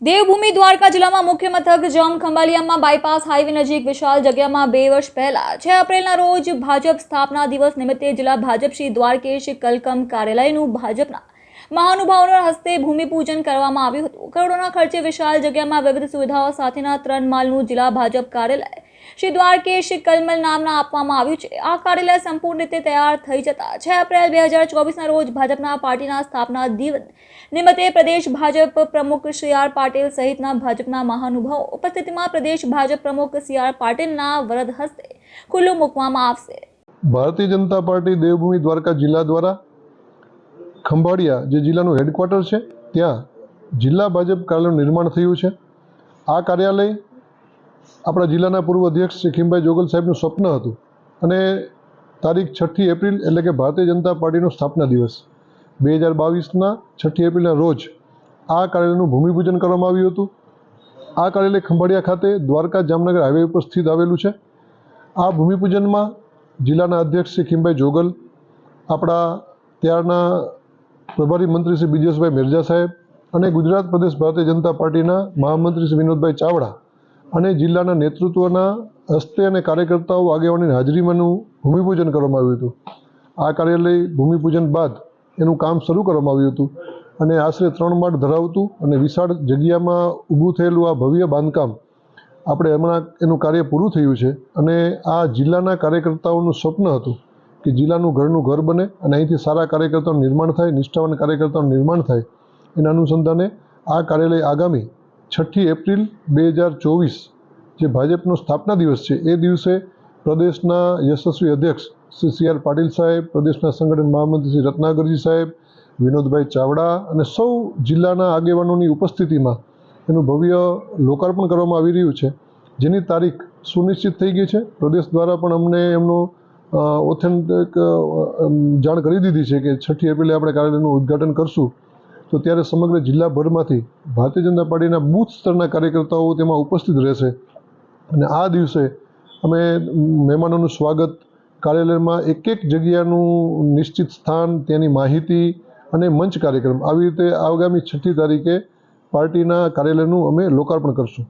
દેવભૂમિ દ્વારકા જિલ્લામાં મુખ્ય મથક જામખંભાળિયામાં બાયપાસ હાઈવે નજીક વિશાળ જગ્યામાં 2 વર્ષ પહેલા 6 એપ્રિલના રોજ ભાજપ સ્થાપના દિવસ નિમિત્તે જિલ્લા ભાજપ શ્રી દ્વારકેશ કલકમ કાર્યાલયનું ભાજપના મહાનુભાવોના હસ્તે ભૂમિપૂજન કરવામાં આવ્યું હતું। કરોડોના ખર્ચે વિશાળ જગ્યામાં વિવિધ સુવિધાઓ સાથેના 3 માળનું જિલ્લા ભાજપ કાર્યાલય શ્રી દ્વારકેશ કલમલ નામના આપવામાં આવ્યું છે। આ કાર્યાલય સંપૂર્ણ રીતે તૈયાર થઈ જતા 6 એપ્રિલ 2024ના રોજ ભાજપના પાર્ટીના સ્થાપના દિવસ નિમિત્તે પ્રદેશ ભાજપ પ્રમુખ શ્રી આર પાટીલ સહિતના ભાજપના મહાનુભાવો ઉપસ્થિતિમાં પ્રદેશ ભાજપ પ્રમુખ શ્રી આર પાટીલના વરદ હસ્તે ખુલ્લું મૂકવામાં આવશે। ભારતીય જનતા પાર્ટી દેવભૂમિ દ્વારકા જિલ્લા દ્વારા ખંભાળિયા જે જિલ્લાનું હેડક્વાર્ટર છે ત્યાં જિલ્લા ભાજપ કાર્યાલયનું નિર્માણ થયું છે। આ કાર્યાલય આપણા જિલ્લાના પૂર્વ અધ્યક્ષ શ્રી ખીમભાઈ જોગલ સાહેબનું સ્વપ્ન હતું અને તારીખ 6 એપ્રિલ એટલે કે ભારતીય જનતા પાર્ટીનો સ્થાપના દિવસ 2022ના 6 એપ્રિલના રોજ આ કાર્યાલયનું ભૂમિપૂજન કરવામાં આવ્યું હતું। આ કાર્યાલય ખંભાળિયા ખાતે દ્વારકા જામનગર હાઈવે ઉપર સ્થિત આવેલું છે। આ ભૂમિપૂજનમાં જિલ્લાના અધ્યક્ષ શ્રી ખીમભાઈ જોગલ, આપણા ત્યારના પ્રભારી મંત્રી શ્રી બ્રિજેશભાઈ મેરજા સાહેબ અને ગુજરાત પ્રદેશ ભારતીય જનતા પાર્ટીના મહામંત્રી શ્રી વિનોદભાઈ ચાવડા અને જિલ્લાના નેતૃત્વના હસ્તે અને કાર્યકર્તાઓ આગેવાનોની હાજરીમાંનું ભૂમિપૂજન કરવામાં આવ્યું હતું। આ કાર્યાલય ભૂમિપૂજન બાદ એનું કામ શરૂ કરવામાં આવ્યું હતું અને આશરે 3 માળ ધરાવતું અને વિશાળ જગ્યામાં ઊભું થયેલું આ ભવ્ય બાંધકામ આપણે હમણાં એનું કાર્ય પૂરું થયું છે અને આ જિલ્લાના કાર્યકર્તાઓનું સ્વપ્ન હતું કે જિલ્લાનું ઘરનું ઘર બને અને અહીંથી સારા કાર્યકર્તાઓનું નિર્માણ થાય, નિષ્ઠાવાન કાર્યકર્તાઓનું નિર્માણ થાય। એના અનુસંધાને આ કાર્યાલય આગામી 6 એપ્રિલ 2024 જે ભાજપનો સ્થાપના દિવસ છે એ દિવસે પ્રદેશના યશસ્વી અધ્યક્ષ શ્રી સી આર પાટીલ સાહેબ, પ્રદેશના સંગઠન મહામંત્રી શ્રી રત્નાકરજી સાહેબ, વિનોદભાઈ ચાવડા અને સૌ જિલ્લાના આગેવાનોની ઉપસ્થિતિમાં એનું ભવ્ય લોકાર્પણ કરવામાં આવી રહ્યું છે, જેની તારીખ સુનિશ્ચિત થઈ ગઈ છે। પ્રદેશ દ્વારા પણ અમને એમનો ઓથેન્ટિક જાણ કરી દીધી છે કે 6 એપ્રિલે આપણે કાર્યાલયનું ઉદ્ઘાટન કરશું। તો ત્યારે સમગ્ર જિલ્લાભરમાંથી ભારતીય જનતા પાર્ટીના બૂથ સ્તરના કાર્યકર્તાઓ તેમાં ઉપસ્થિત રહેશે અને આ દિવસે અમે મહેમાનોનું સ્વાગત, કાર્યાલયમાં એક જગ્યાનું નિશ્ચિત સ્થાન, તેની માહિતી અને મંચ કાર્યક્રમ આવી રીતે આગામી 6 તારીખે પાર્ટીના કાર્યાલયનું અમે લોકાર્પણ કરશું।